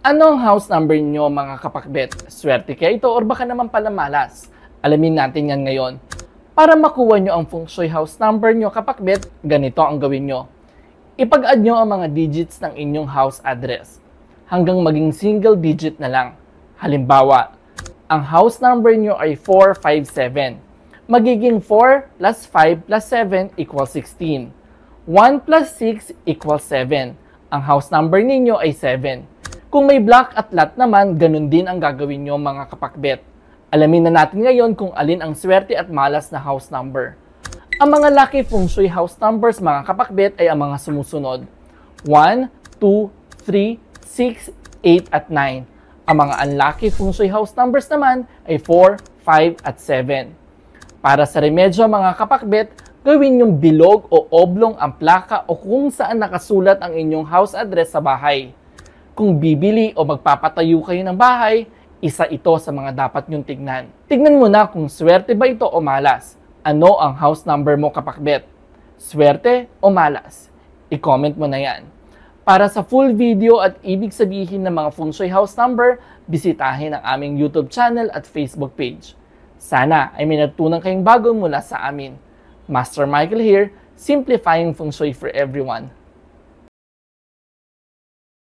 Ano ang house number nyo mga kapakbet? Swerte kaya ito or baka naman pala malas? Alamin natin yan ngayon. Para makuha nyo ang feng shui house number nyo kapakbet, ganito ang gawin nyo. Ipag-add nyo ang mga digits ng inyong house address hanggang maging single digit na lang. Halimbawa, ang house number nyo ay 457. Magiging 4 plus 5 plus 7 equals 16. 1 plus 6 equals 7. Ang house number ninyo ay 7. Kung may block at lot naman, ganun din ang gagawin nyo mga kapakbet. Alamin na natin ngayon kung alin ang swerte at malas na house number. Ang mga lucky feng shui house numbers mga kapakbet ay ang mga sumusunod. 1, 2, 3, 6, 8 at 9. Ang mga unlucky feng shui house numbers naman ay 4, 5 at 7. Para sa remedyo mga kapakbet, gawin yung bilog o oblong ang plaka o kung saan nakasulat ang inyong house address sa bahay. Kung bibili o magpapatayo kayo ng bahay, isa ito sa mga dapat nyong tignan. Tignan mo na kung swerte ba ito o malas. Ano ang house number mo kapakbet? Swerte o malas? I-comment mo na yan. Para sa full video at ibig sabihin ng mga feng shui house number, bisitahin ang aming YouTube channel at Facebook page. Sana ay may natutunan kayong bago mula sa amin. Master Michael here, simplifying feng shui for everyone.